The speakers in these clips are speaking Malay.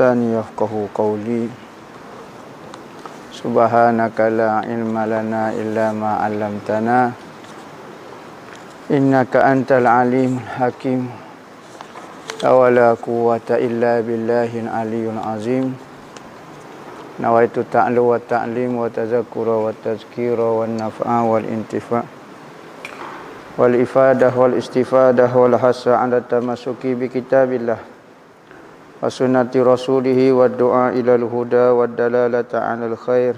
lisani yafqahu qawli. Subhanaka la ilma lana illa ma 'allamtana. Innaka antal alimul hakim. La wala quwwata illa billahil aliyyil azim. Nawaitu ta'lu wa ta'lim wa tazakkura wa tazkira wa naf'a wal intifa' wal ifadah wal istifadah wal hasa 'ala tamassuki bi kitabillah wa sunnati rasulihi wa du'a ilal huda wa dalalata 'alal khair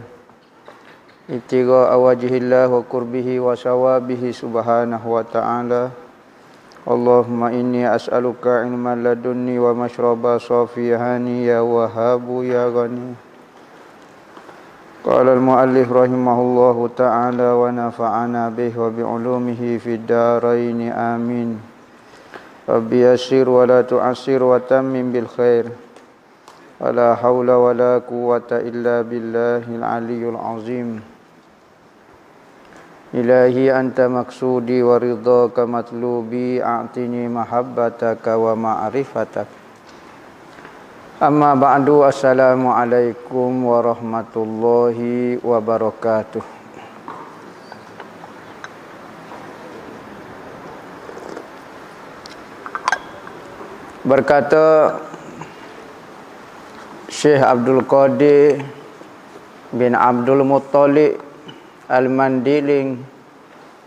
ittiqa awajihillah wa qurbihi wa sawabihi subhanahu wa ta'ala. Allahumma inni as'aluka ilman ladunni wa mashraba safiyani ya wahabu ya ghani. Qala al-muallif rahimahullahu ta'ala wa nafa'ana bihi wa bi'ulumihi fid dharain amin. Rabbi yassir wa la tu'assir wa tammim bil khair. Wa la hawla wa la quwwata illa billahil aliyyil azim. Ilahi anta maksudi wa ridhaka matlubi a'tini mahabbataka wa ma'rifatak. Amma ba'du, assalamu alaikum warahmatullahi wabarakatuh. Berkata Syekh Abdul Qadir bin Abdul Muttalib Al-Mandiling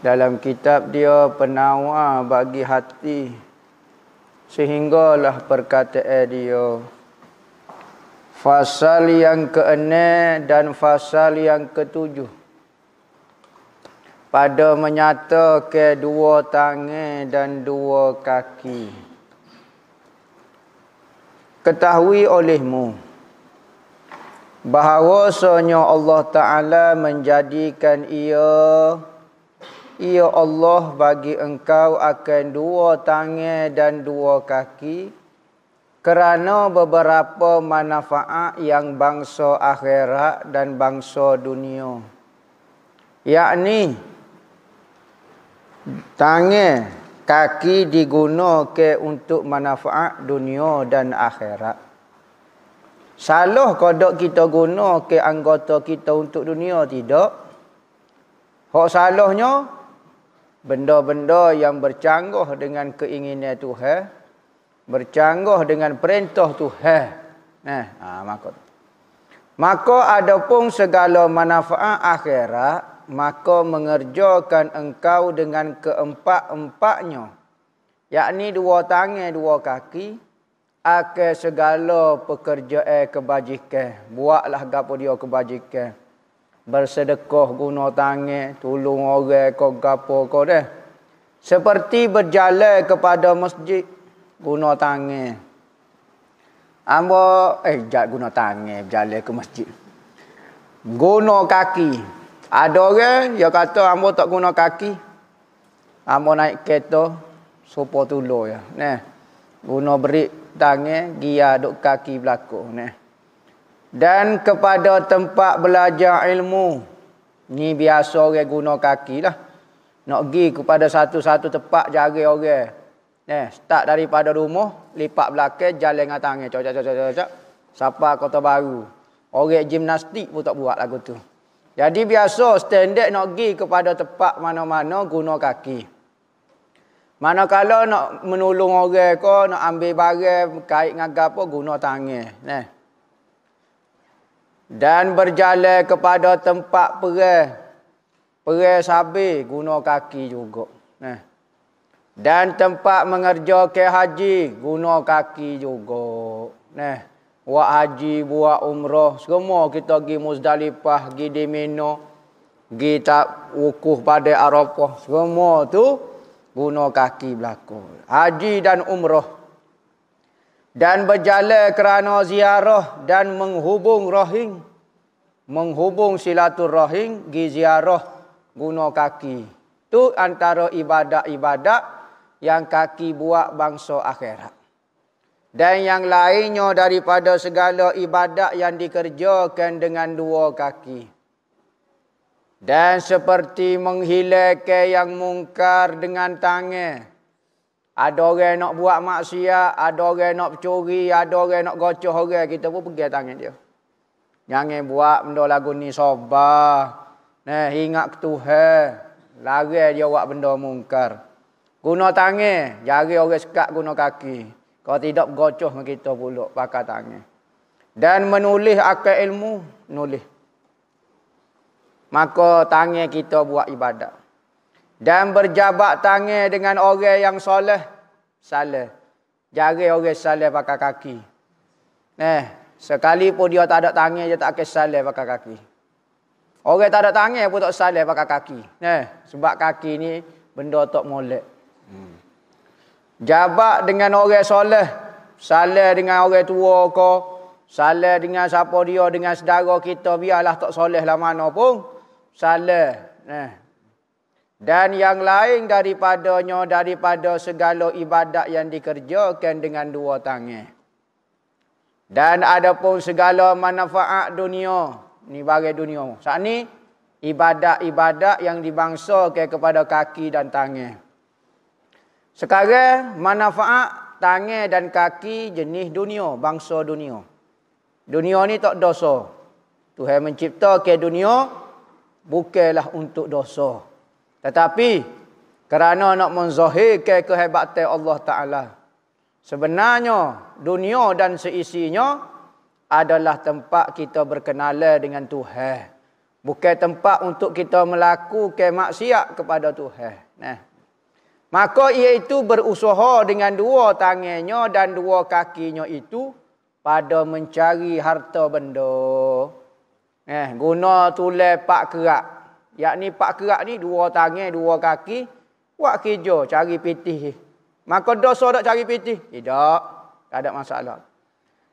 dalam kitab dia Penawar bagi Hati, sehinggalah perkataan dia, fasal yang ke-6 dan fasal yang ke-7 pada menyatakan dua tangan dan dua kaki. Ketahui olehmu bahawasanya Allah Ta'ala menjadikan ia Allah bagi engkau akan dua tangan dan dua kaki kerana beberapa manfaat yang bangsa akhirat dan bangsa dunia, yakni tangan kaki digunakan untuk manfaat dunia dan akhirat. Salah kodok kita guna ke anggota kita untuk dunia? Tidak. Hak salahnya benda-benda yang bercanggah dengan keinginan Tuhan, bercanggah dengan perintah Tuhan. Maka adapun segala manfaat akhirat, maka mengerjakan engkau dengan keempat-empatnya, yakni dua tangan, dua kaki, akan segala pekerjaan kebajikan. Buatlah gapo dia kebajikan. Bersedekah guna tangan, tolong orang kau gapo kau dah. Seperti berjalan kepada masjid guna tangan. Guna tangan berjalan ke masjid. Guna kaki. Ada orang yang kata hamba tak guna kaki. Hamba naik kereta supaya tolong ya. Guna berik tangan, gia duk kaki belakang. Dan kepada tempat belajar ilmu. Ni biasa orang guna kaki lah. Nak pergi kepada satu-satu tempat jaga orang. Start daripada rumah, lipat belakang, jalan dengan tangan. Cak. Sampai Kota Baru. Orang gimnastik pun tak buat lagu tu. Jadi biasa standard nak pergi kepada tempat mana-mana guna kaki. Manakala nak menolong orang ke, nak ambil barang kait dengan apa, guna tangan. Dan berjalan kepada tempat perang sabit, guna kaki juga. Dan tempat mengerjakan haji, guna kaki juga. Buat haji, buat umrah, semua kita pergi Muzdalifah, pergi di Mina, pergi tak wukuf pada Arafah, semua tu guna kaki belakang. Haji dan umrah. Dan berjalan kerana ziarah dan menghubung rahim, menghubung silaturahim, pergi ziarah guna kaki. Tu antara ibadat-ibadat yang kaki buat bangsa akhirat. Dan yang lainnya daripada segala ibadat yang dikerjakan dengan dua kaki. Dan seperti menghilangkan yang mungkar dengan tangan. Ada orang nak buat maksiat, ada orang nak curi, ada orang nak gocoh orang, kita pun pegang tangan dia. Jangan buat benda lagu ni, sabar. Nah, ingat ke Tuhan. Lari dia buat benda mungkar. Guna tangan, jari orang sekat guna kaki. Kalau tidak gocoh dengan kita pula pakai tangan. Dan menulis akal ilmu, nulis. Maka tangan kita buat ibadat. Dan berjabat tangan dengan orang yang soleh, saleh. Jari orang saleh pakai kaki. Sekali pun dia tak ada tangan, dia tak akan saleh pakai kaki. Orang tak ada tangan pun tak saleh pakai kaki. Sebab kaki ni benda tak molek. Jabat dengan orang soleh, saleh dengan orang tua ke, saleh dengan siapa dia, dengan saudara kita, biarlah tak soleh lah mana pun, saleh. Dan yang lain daripadanya, daripada segala ibadat yang dikerjakan dengan dua tangan. Dan adapun segala manfaat dunia, ni bagi dunia. Saat ni ibadat-ibadat yang dibangsakan kepada kaki dan tangan. Sekarang manfaat tangan dan kaki jenis dunia, bangsa dunia. Dunia ni tak dosa. Tuhan menciptakan dunia bukanlah untuk dosa. Tetapi kerana nak menzahirkan kehebatan Allah Ta'ala. Sebenarnya dunia dan seisinya adalah tempat kita berkenalan dengan Tuhan. Bukan tempat untuk kita melakukan maksiat kepada Tuhan. Maka iaitu berusaha dengan dua tangannya dan dua kakinya itu pada mencari harta benda. Guna tulis pak kerak. Yakni pak kerak ni dua tangan, dua kaki, buat kerja, cari pitih. Maka dosa tak cari pitih? Tidak, tak ada masalah.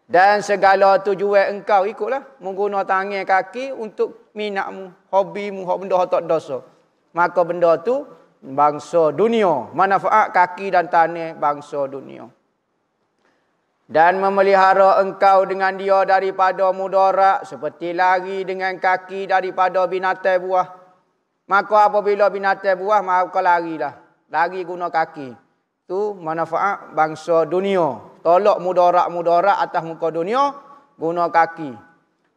Dan segala tujuan engkau ikutlah. Mengguna tangan, kaki untuk minatmu, hobimu, benda tak dosa. Maka benda tu bangsa dunia. Manfaat kaki dan tangan bangsa dunia. Dan memelihara engkau dengan dia daripada mudarat, seperti lari dengan kaki daripada binatang buah. Maka apabila binatang buah, maka larilah. Lari guna kaki. Itu manfaat bangsa dunia. Tolak mudarat-mudarat atas muka dunia, guna kaki.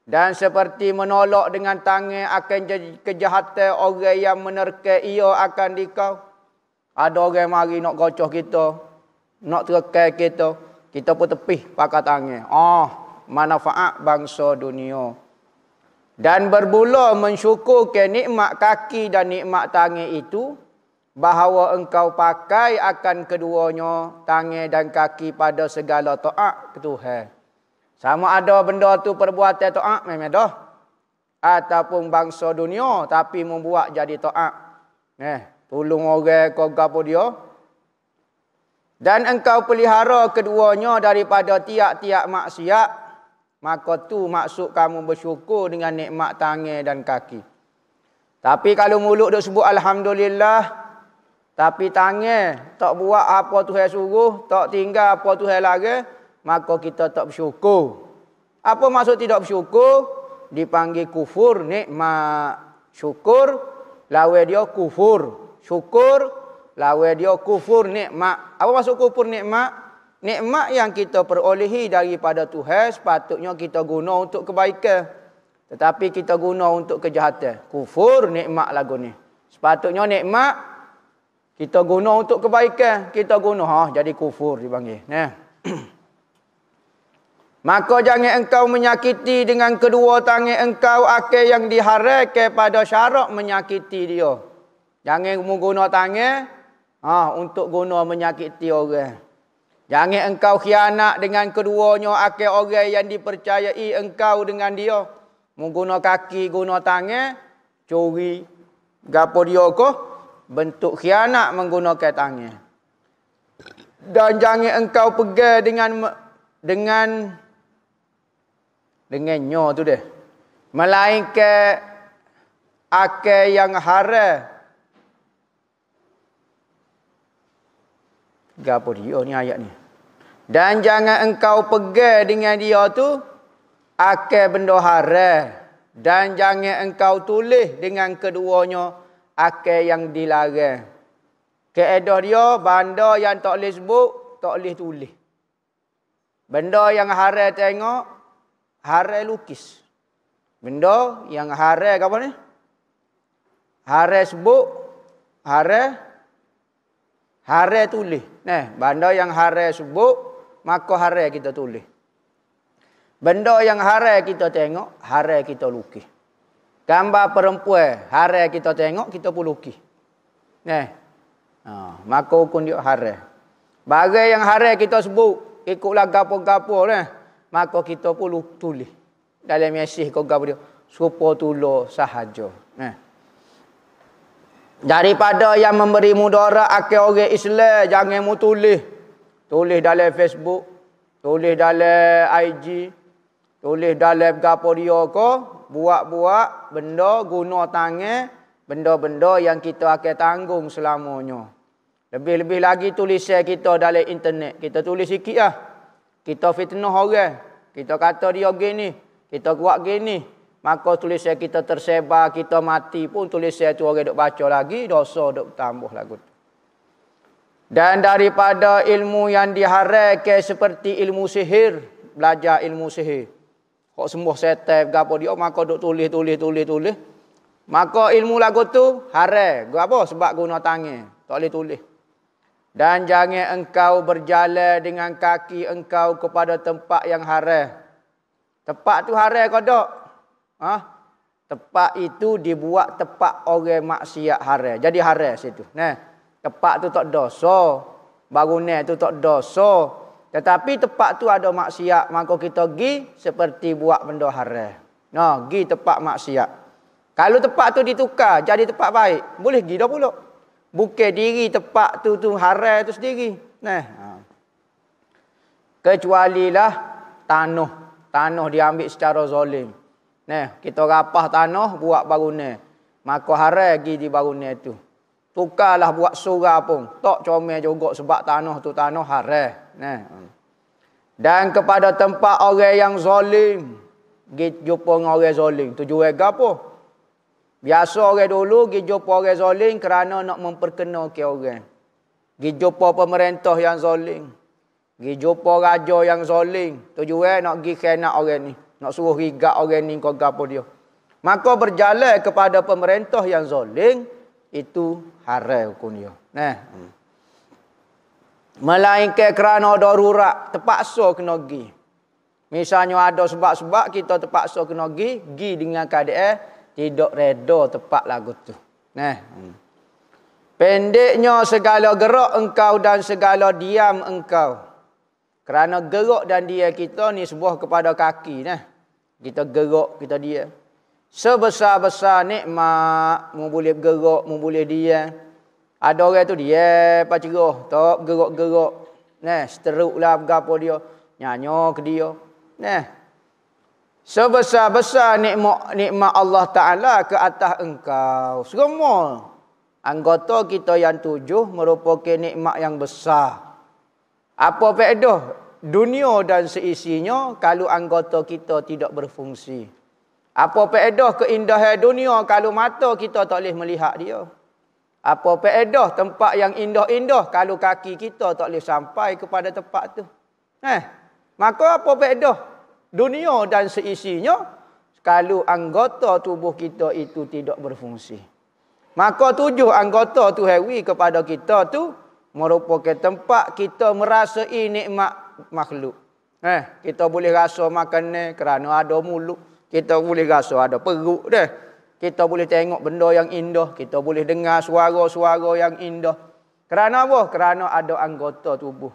Dan seperti menolak dengan tangan akan jadi kejahatan orang yang menerka ia akan dikau. Ada orang mari nak gocoh kita, nak terkai kita, kita pun tepih pakai tangan. Manfaat bangsa dunia. Dan bermula mensyukurkan nikmat kaki dan nikmat tangan itu, bahawa engkau pakai akan keduanya, tangan dan kaki pada segala taat ke Tuhan. Sama ada benda tu perbuatan taat, memang dah. Ataupun bangsa dunia, tapi membuat jadi taat. Tolong orang kau gapo dia. Dan engkau pelihara keduanya daripada tiap-tiap maksiat, maka tu maksud kamu bersyukur dengan nikmat tangan dan kaki. Tapi kalau mulut duk sebut Alhamdulillah, tapi tangan tak buat apa Tuhan suruh, tak tinggal apa Tuhan larang, maka kita tak bersyukur. Apa maksud tidak bersyukur? Dipanggil kufur nikmat. Syukur, lawan dia kufur. Syukur, lawan dia kufur nikmat. Apa maksud kufur nikmat? Nikmat yang kita perolehi daripada Tuhan sepatutnya kita guna untuk kebaikan. Tetapi kita guna untuk kejahatan. Kufur nikmat lagu ni. Sepatutnya nikmat kita guna untuk kebaikan. Kita guna jadi kufur dipanggil. Maka jangan engkau menyakiti dengan kedua tangan engkau akal yang diharamkan pada syarak menyakiti dia. Jangan menggunakan tangan untuk guna menyakiti orang. Jangan engkau khianat dengan keduanya akal orang yang dipercayai engkau dengan dia. Menggunakan kaki, guna tangan, curi, gapo dia ko, bentuk khianat menggunakan tangan. Dan jangan engkau pegang dengannya tu deh. Melainkan akal yang haram. Gapo dia ni ayat ni. Dan jangan engkau pegang dengan dia tu akal benda haram. Dan jangan engkau tulis dengan keduanya akal yang dilarang. Kaedah dia, benda yang tak boleh sebut, tak boleh tulis. Benda yang haram tengok, haram lukis. Benda yang haram apa ni? Haram sebut, haram tulis. Nah, benda yang haram sebut, maka haram kita tulis. Benda yang haram kita tengok, haram kita lukis. Gambar perempuan, haram kita tengok, kita pun lukis. Nah, maka hukum dia haram. Barang yang haram kita sebut, ikutlah gapo-gapo nah, maka kita pun tulis. Dalam mesej kau gapo dia, serupa tulis sahaja. Nah. Daripada yang memberi mudarat akal orang Islam, jangan mu tulis. Tulis dalam Facebook, tulis dalam IG, tulis dalam gapo dia ko, buat-buat benda guna tangan, benda-benda yang kita akan tanggung selamanya. Lebih-lebih lagi tulisan kita dalam internet. Kita tulis sikit lah. Kita fitnah orang. Kita kata dia gini, kita buat gini. Maka tulisan kita tersebar, kita mati pun tulisan tu orang duk baca lagi, dosa duk tambah lagu. Dan daripada ilmu yang diharamkan seperti ilmu sihir, belajar ilmu sihir. Kok sembuh setan gapo dia, maka duk tulis. Maka ilmu lagu tu haram. Gapo? Sebab guna tangan, tak boleh tulis. Dan jangan engkau berjalan dengan kaki engkau kepada tempat yang haram. Tempat tu haram ke tak? Tempat itu dibuat tempat orang maksiat haram. Jadi haram situ. Nah, tempat tu tak dosa. Bangunan tu tak dosa. Tetapi tempat tu ada maksiat, maka kita pergi seperti buat benda haram. Nah, pergi tempat maksiat. Kalau tempat tu ditukar jadi tempat baik, boleh pergi dah pula. Bukan diri tempat tu haram tu sendiri. Nah. Kecualilah tanah. Tanah diambil secara zalim. Nah, kita rapah tanah buat bangunan. Maka haram pergi di bangunan tu. Tukarlah buat surau pun. Tak comel juga sebab tanah tu tanah haram. Nah. Dan kepada tempat orang yang zalim, pergi jumpa dengan orang zalim. Tujuan gapo? Biasa orang dulu pergi jumpa orang zalim kerana nak memperkenalkan orang. Pergi jumpa pemerintah yang zalim. Pergi jumpa raja yang zalim. Tujuan nak pergi khianat orang ni. Nak suruh rigat orang ni kau gapo dia. Maka berjalan kepada pemerintah yang zalim, itu haram hukum dia. Nah. Melainkan kerana darurat, terpaksa kena pergi. Misalnya ada sebab-sebab kita terpaksa kena pergi dengan keadaan tidak reda tepat lagu tu. Nah. Pendeknya segala gerak engkau dan segala diam engkau. Kerana gerak dan diam kita ni sebuah kepada kaki. Nah. Kita gerak, kita diam. Sebesar-besar nikmat, mu boleh gerak, mu boleh diam. Ada orang tu dia pacerah, tak gerak-gerak. Nah, seteruklah bergapo dia, nyanyo ke dia. Nah. Sebesar-besar nikmat Allah Taala ke atas engkau. Semua anggota kita yang 7 merupakan nikmat yang besar. Apa faedah dunia dan seisinya kalau anggota kita tidak berfungsi? Apa faedah keindahan dunia kalau mata kita tak boleh melihat dia? Apa faedah tempat yang indah-indah kalau kaki kita tak boleh sampai kepada tempat tu? Maka apa faedah dunia dan seisinya kalau anggota tubuh kita itu tidak berfungsi? Maka 7 anggota tu hewi kepada kita tu merupakan tempat kita merasai nikmat makhluk. Kita boleh rasa makanan kerana ada mulut. Kita boleh rasa ada perut dah. Kita boleh tengok benda yang indah. Kita boleh dengar suara-suara yang indah. Kerana apa? Kerana ada anggota tubuh.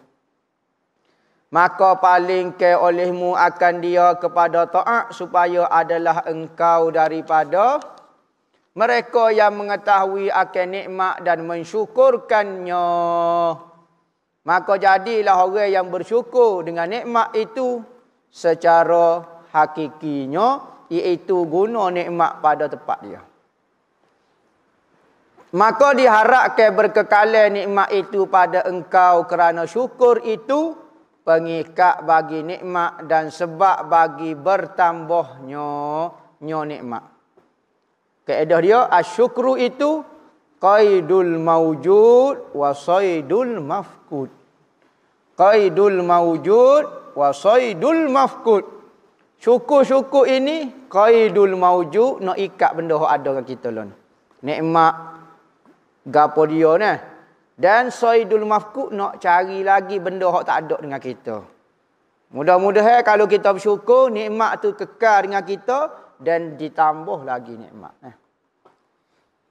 Maka palingkan olehmu akan dia kepada taat supaya adalah engkau daripada mereka yang mengetahui akan nikmat dan mensyukurkannya. Maka jadilah orang yang bersyukur dengan nikmat itu secara hakikinya, iaitu guna nikmat pada tempat dia. Maka diharapkan berkekalan nikmat itu pada engkau kerana syukur itu pengikat bagi nikmat dan sebab bagi bertambahnya nikmat. Kaedah dia asyukru itu qaidul mawjud wa saydul mafqud. Qaidul mawjud wa saydul mafqud. Syukur-syukur ini qaidul mawjud nak ikat benda hok ada dengan kita lon. Nikmat gapo dia nah. Dan saydul mafqud nak cari lagi benda hok tak ada dengan kita. Mudah-mudahan kalau kita bersyukur nikmat tu kekal dengan kita dan ditambah lagi nikmat.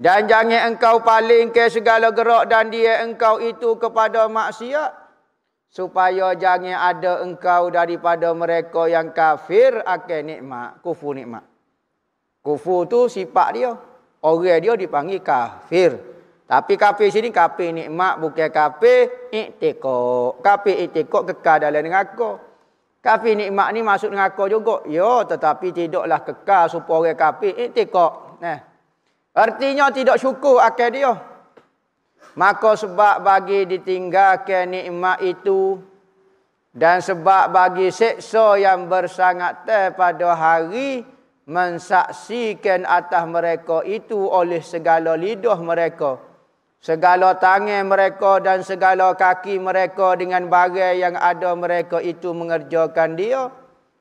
Dan jangan engkau paling ke segala gerak dan dia engkau itu kepada maksiat. Supaya jangan ada engkau daripada mereka yang kafir akan nikmat. Kufur nikmat. Kufur tu sifat dia. Orang dia dipanggil kafir. Tapi kafir sini kafir nikmat bukan kafir iktikad. Kafir iktikad kekal dalam neraka. Kafir nikmat ni masuk neraka juga. Ya, tetapi tidaklah kekal supaya orang kafir iktikad. Artinya tidak syukur akan dia. Maka sebab bagi ditinggalkan nikmat itu dan sebab bagi seksa yang bersangat pada hari mensaksikan atas mereka itu oleh segala lidah mereka, segala tangan mereka dan segala kaki mereka dengan barang yang ada mereka itu mengerjakan dia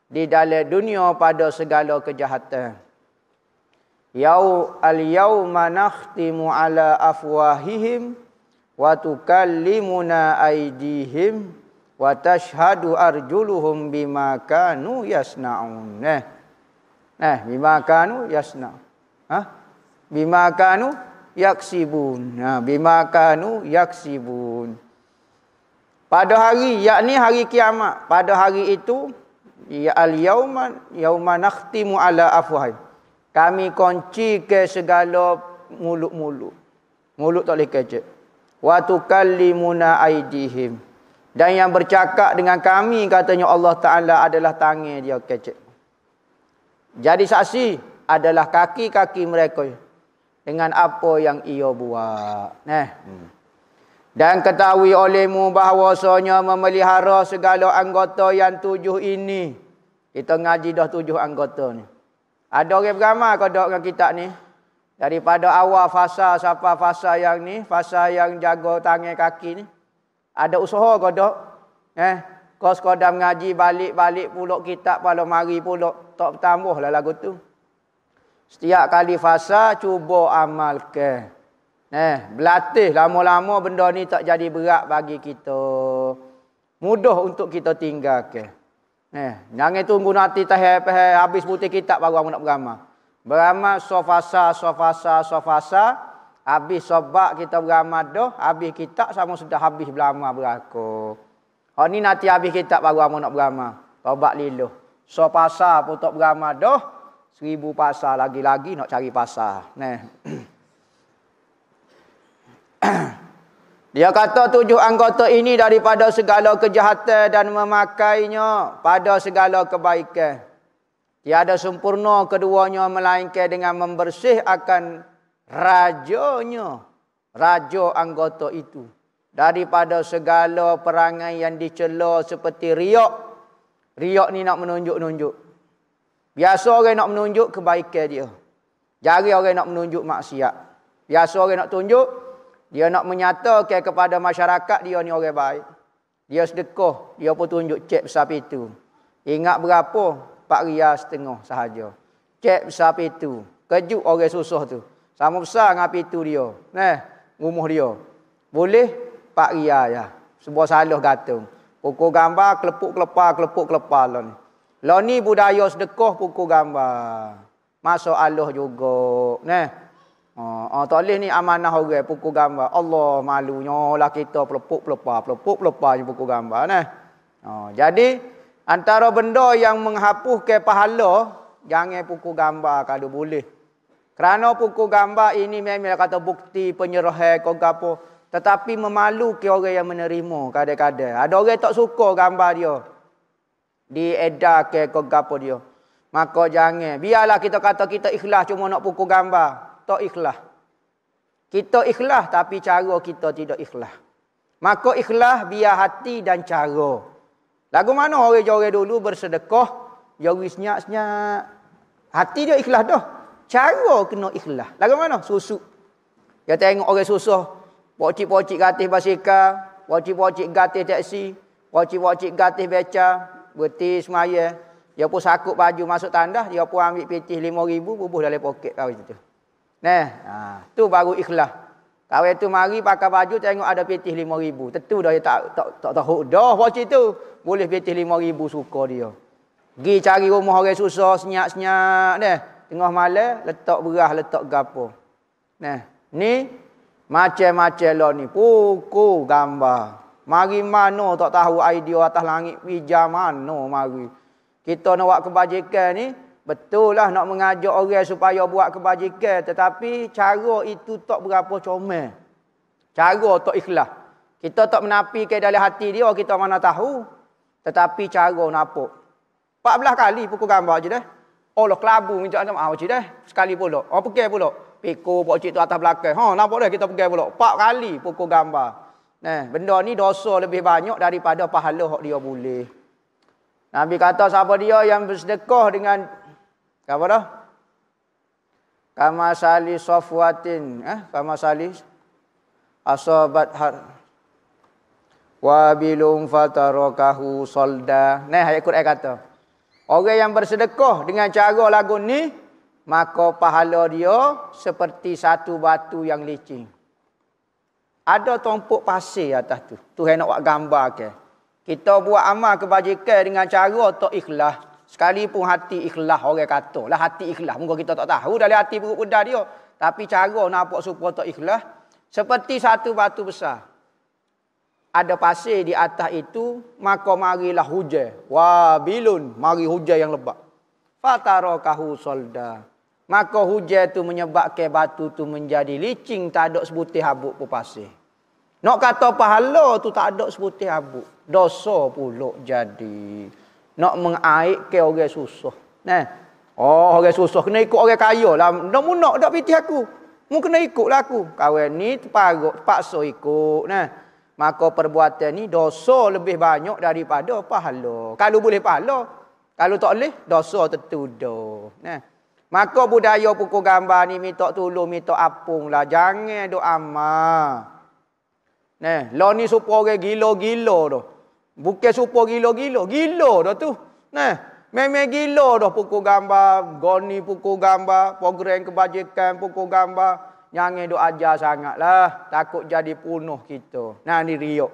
di dalam dunia pada segala kejahatan. Al-yawma nakhtimu ala afwahihim wa tukallimuna aydihim wa tashhadu arjuluhum bima kanu yasnaun. Bima kanu yasnaun. Bima kanu yaksibun. Bima kanu yaksibun. Pada hari, yakni hari kiamat, pada hari itu al-yawma nakhtimu ala afwahihim. Kami kunci ke segala mulut-mulut. Mulut tak boleh kecek. Wa tukallimuna aydihim. Dan yang bercakap dengan kami katanya Allah Ta'ala adalah tangan dia kecek. Jadi saksi adalah kaki-kaki mereka dengan apa yang ia buat. Dan ketahui olehmu bahawasanya memelihara segala anggota yang 7 ini. Kita ngaji dah 7 anggota ni. Ada orang beramal kau dok dengan kitab ni. Daripada awal fasa sampai fasa yang ni, fasa yang jaga tangan kaki ni. Ada usaha kau dok. Kau sekadar mengaji balik-balik pulak kitab pada mari pulak tak bertambah lah lagu tu. Setiap kali fasa cuba amalkan. Berlatih lama-lama benda ni tak jadi berat bagi kita. Mudah untuk kita tinggalkan. Jangan tunggu nanti habis putih kitab baru nak beramal. Beramal sofasa. Habis sobak kita beramal dah. Habis kitab sama sudah habis beramal berakor. Ni nanti habis kitab baru nak beramal. Tobat liluh. Sofasa pun tak beramal dah. 1000 pasal lagi-lagi nak cari pasal. Dia kata 7 anggota ini daripada segala kejahatan dan memakainya pada segala kebaikan. Tiada sempurna keduanya melainkan dengan membersih akan rajanya, raja anggota itu. Daripada segala perangai yang dicela seperti riak. Riak ni nak menunjuk-nunjuk. Biasa orang nak menunjuk kebaikan dia. Jarang orang nak menunjuk maksiat. Biasa orang nak tunjuk, dia nak menyatakan kepada masyarakat dia ni orang baik. Dia sedekah, dia pun tunjuk cek besar itu. Ingat berapa? 4.5 sahaja. Cek besar itu. Kejut orang susah tu. Sama besar dengan itu dia. Rumah dia. Boleh 4 riyal ya. Sebuah salah gantung. Pukul gambar kelepuk-kelepar lah ni. Lah ni budaya sedekah pukul gambar. Masuk Allah juga. Tak boleh ni amanah orang pukul gambar. Allah malunya lah kita pelepuk-pelepar je pukul gambar. Jadi antara benda yang menghapuskan pahala, jangan pukul gambar kalau boleh. Kerana pukul gambar ini memang kata bukti penyerahan kau gapo. Tetapi memalukan orang yang menerima kadang-kadang. Ada orang tak suka gambar dia. Diedarkan kau gapo dia. Maka jangan. Biarlah kita kata kita ikhlas cuma nak pukul gambar. Tak ikhlas. Kita ikhlas tapi cara kita tidak ikhlas. Maka ikhlas biar hati dan cara. Lagu mana orang-orang dulu bersedekah, jari senyap-senyap. Hati dia ikhlas dah. Cara kena ikhlas. Lagu mana? Susuk. Dia tengok orang susah. Pocik-pocik gatih basikal, pocik-pocik gatih taksi, pocik-pocik gatih beca, berhenti semaya. Dia pun sakut baju masuk tandas, dia pun ambil pitih 5,000 bubuh dalam poket kau itu. Nah, tu baru ikhlas. Kawan tu mari pakai baju tengok ada pitih 5,000. Tentu dah dia tak tahu dah pocik tu. Boleh pitih 5,000 suka dia. Gi cari rumah orang susah senyap-senyap deh. Tengah malam letak berah, letak gapo. Nah, ni macam-macam lah ni. Pukul gambar. Mari mana tak tahu idea atas langit pijam mana mari. Kita nak buat kebajikan ni, betul lah nak mengajak orang supaya buat kebajikan. Tetapi cara itu tak berapa comel. Cara tak ikhlas. Kita tak menafikan dalam hati dia, kita mana tahu. Tetapi cara nampak. 14 kali pukul gambar je dah. Allah kelabu minta maaf je dah. Sekali pula. Oh pergi pula. Pikul pokcik tu atas belakang. Nampak dah kita pergi pula. 4 kali pukul gambar. Nah, benda ni dosa lebih banyak daripada pahala hak dia boleh. Nabi kata siapa dia yang bersedekah dengan apa dah? Kama sali safwatin, kama sali asabat har wabilum fatarakahu solda. Nah, ayat Quran kata. Orang yang bersedekah dengan cara lagu ni, maka pahala dia seperti satu batu yang licin. Ada tumpuk pasir atas tu. Tuhan nak buat gambar ke. Kita buat amal kebajikan dengan cara tak ikhlas. Sekalipun hati ikhlas orang kata. Lah hati ikhlas. Mungkin kita tak tahu dari hati perut pedas dia. Tapi cara nampak supaya tak ikhlas. Seperti satu batu besar. Ada pasir di atas itu. Maka marilah hujan. Wabilun. Mari hujan yang lebat. Fatarakahu solda. Maka hujan itu menyebabkan batu itu menjadi licin. Tak ada sebutir habuk pun pasir. Nak kata pahala tu tak ada sebutir habuk. Dosa pula jadi. Nak mengaitkan orang susah. Nah. Orang susah kena ikut orang kaya lah. Nak mu nak dak pitih aku. Mu kena ikutlah aku. Kawan ni terpaksa ikut. Nah. Maka perbuatan ni dosa lebih banyak daripada pahala. Kalau boleh pahala, kalau tak boleh dosa tertuduh. Nah. Maka budaya pukul gambar ni minta tolong, minta apung lah. Jangan duk amal. Nah, lo ni supaya orang gila-gila dah. Bukan supaya gila-gila, gila dah tu. Nah, memang gila dah pukul gambar, goni pukul gambar, program kebajikan pukul gambar. Jangan duk ajar sangatlah, takut jadi punuh kita. Nah, ni riak.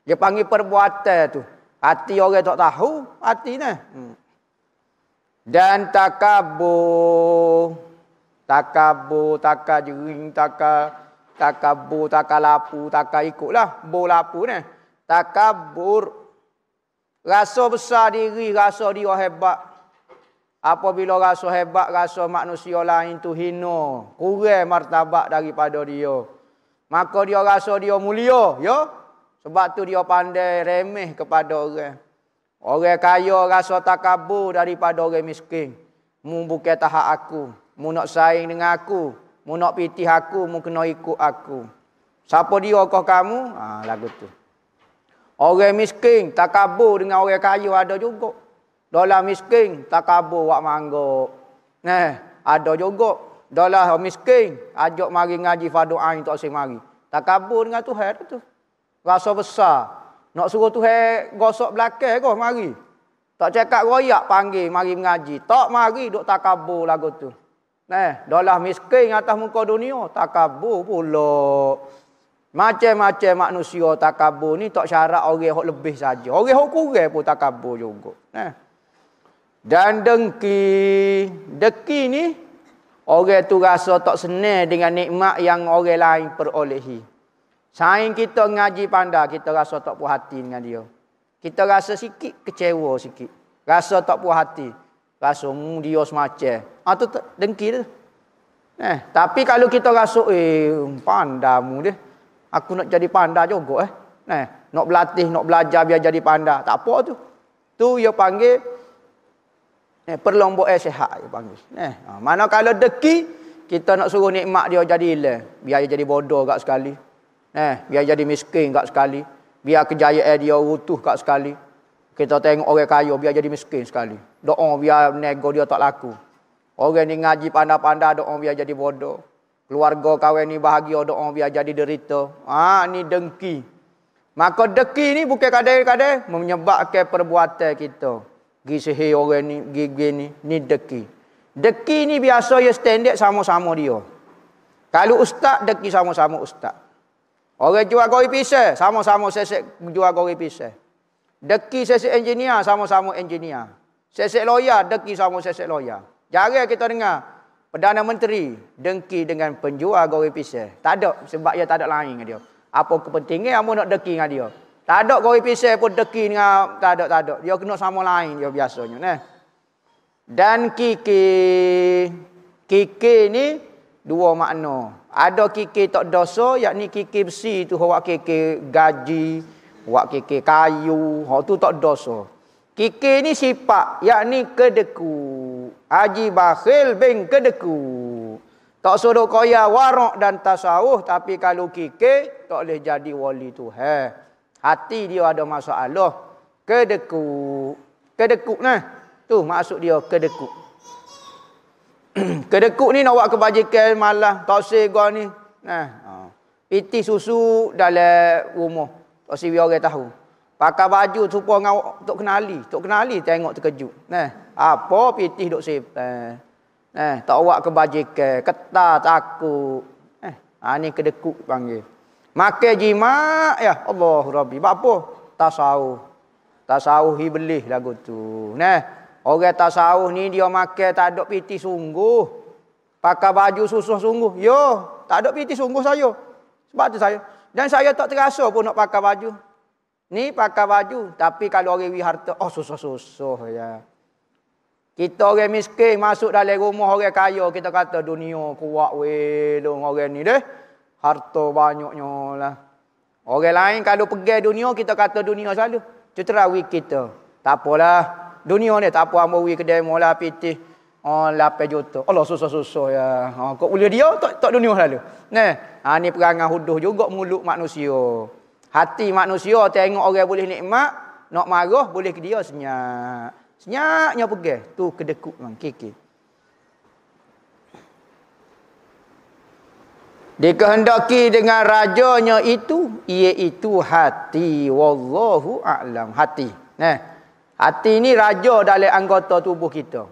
Dia panggil perbuatan tu. Hati orang tak tahu, hati nah. Dan takabur, takajering, takabur, takalapu, ikutlah. Bolapu ni. Takabur. Rasa besar diri, rasa dia hebat. Apabila rasa hebat, rasa manusia lain tu hina. Kurang martabat daripada dia. Maka dia rasa dia mulia. Ya? Sebab tu dia pandai remeh kepada orang. Orang kaya rasa takabur daripada orang miskin. Mu bukan tahap aku. Mu nak saing dengan aku. Mu nak pitih aku, mu kena ikut aku. Siapa dia kau kamu? Lagu tu. Orang miskin takabur dengan orang kaya ada juga. Dalam miskin takabur wak mangguk. Nah, ada juga. Dalam miskin ajak mari ngaji fardu ain tak sing mari. Takabur dengan Tuhan tu. Rasa besar. Nak suruh Tuhan gosok belakang kau mari. Tak cakap royak panggil mari mengaji. Tak mari duk takabur lagu tu. Nah, dalam miskin atas muka dunia, takabur pula. Macam-macam manusia takabur ni tak syarat orang yang lebih saja. Orang yang kurang pun takabur juga. Nah. Dan dengki. Dengki ni, orang tu rasa tak senang dengan nikmat yang orang lain perolehi. Saing kita ngaji pandai, kita rasa tak puas hati dengan dia. Kita rasa sikit kecewa sikit. Rasa tak puas hati. Rasa dia semacam. Tu dengki tu. Tapi kalau kita rasa, pandamu dia. Aku nak jadi panda juga. Nak berlatih, nak belajar biar jadi panda. Tak apa tu. Tu dia panggil, perlombaan sehat dia panggil. Mana kalau dengki, kita nak suruh nikmat dia jadi hilang. Biar dia jadi bodoh kat sekali. Biar jadi miskin kat sekali. Biar kejayaan dia utuh kat sekali. Kita tengok orang kaya biar jadi miskin sekali. Doa biar nego dia tak laku. Orang ni ngaji pandai-pandai doa biar jadi bodoh. Keluarga kawan ni bahagia doa biar jadi derita. Ni dengki. Maka dengki ni bukan kadang-kadang menyebabkan perbuatan kita. Gi sihir orang ni, gigi ni dengki. Dengki ni biasa ya standard sama-sama dia. Kalau ustaz dengki sama-sama ustaz. Orang jual goreng pisang sama-sama sesek jual goreng pisang. Dengki sesek engineer sama-sama engineer. Sesek lawyer dengki sama sesek lawyer. Jarang kita dengar Perdana Menteri dengki dengan penjual goreng pisang. Tak ada sebab dia tak ada lain dengan dia. Apa kepentingan kamu nak dengki dengan dia? Tak ada goreng pisang pun dengki dengan tak ada. Dia kena sama lain dia biasanya, nah. Dan kiki ni dua makna. Ada kiki tak dosa, yakni kiki besi tu hak kiki gaji, hak kiki kayu, hak tu tak dosa. Kiki ni sifat, yakni kedeku. Haji bakhil bin kedeku. Tak suruh kaya warak dan tasawuf, tapi kalau kiki tak boleh jadi wali Tuhan. Hati dia ada masalah. Kedeku. Kedekuk nah. Tu maksud dia kedekuk. Kedekuk ni nak buat kebajikan malah toksik gua ni. Nah, piti susu dalam rumah. Toksik biar orang tahu. Pakai baju supaya ngawak tok kenali tengok terkejut. Nah, apa pitih duk simpan. Nah, tak buat kebajikan, ketar takut. Ni kedekuk panggil. Makan jimat ya Allah Rabbi. Apa? Tasawuf iblis lagu tu. Nah, orang tasawuf ni dia makan tak ada piti sungguh. Pakai baju susah sungguh. Yo, tak ada piti sungguh saya. Sebab tu saya. Dan saya tak terasa pun nak pakai baju. Ni pakai baju, tapi kalau orang harta, susah-susah ya. Kita orang miskin masuk dalam rumah orang kaya, kita kata dunia kuat weh dong orang ni deh. Harta banyaknya lah. Orang lain kalau pergi dunia, kita kata dunia selalu. Ceterawi kita. Tak apalah. Dunia ni tak apa, ambil kedai mula pitih. 8 juta. Allah susah-susah ya. Kok boleh dia, tak dunia selalu. Ni perangai huduh juga mulut manusia. Hati manusia tengok orang boleh nikmat, nak marah boleh ke dia senyap. Senyapnya pergi. Tu kedekuk bang, kiki. Dikehendaki dengan rajanya itu, iaitu hati. Wallahu a'lam. Hati. Hati ni raja dalam anggota tubuh kita.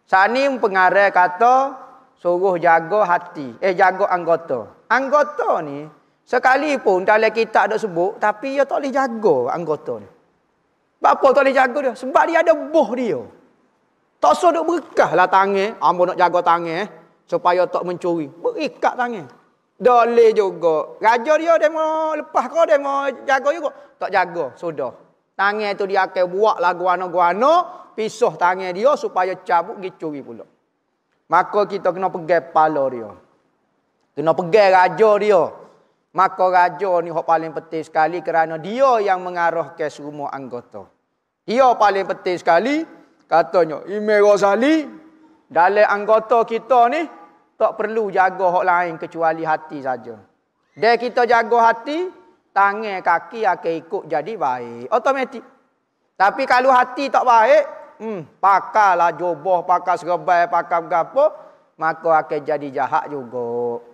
Sani pengarah kata suruh jaga hati. Jaga anggota. Anggota ni sekalipun dalam kitab ada sebut, tapi dia tak boleh jaga anggota ni. Sebab apa tak boleh jaga dia? Sebab dia ada boh dia. Tak suruh berkah lah tangan. Ambo nak jaga tangan supaya tak mencuri. Berikat tangan. Boleh juga. Raja dia mau lepas kau, dia mau jaga juga. Tak jaga, sudah. Tangan tu dia akan buat lah guana-guana, pisah tangan dia supaya cabut pergi curi pula. Maka kita kena pegang kepala dia. Kena pegang raja dia. Maka raja ni hak paling penting sekali kerana dia yang mengarahkan semua anggota. Dia paling penting sekali. Katanya Imam Ghazali, dalam anggota kita ni tak perlu jaga hak lain kecuali hati saja. Dan kita jaga hati, tangan kaki akan ikut jadi baik. Automatik. Tapi kalau hati tak baik, pakailah jubah, pakai serbai, pakai apa, maka akan jadi jahat juga.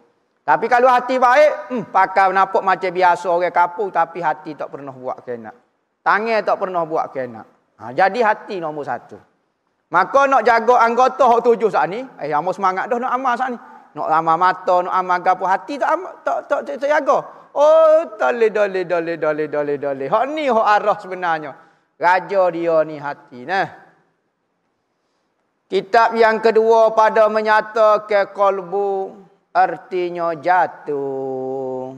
Tapi kalau hati baik, pakai nampak macam biasa orang kampung, tapi hati tak pernah buat kena. Tangan tak pernah buat kena. Jadi hati nombor 1. Maka nak jaga anggota hak 7 saat ni, amal semangat dah nak amal saat ni. Nak amal mata, nak amal gapo, hati tak jaga. Dole. Hak ni hak arah sebenarnya. Raja dia ni hati. Kitab yang kedua pada menyatakan qalbu, artinya jatuh,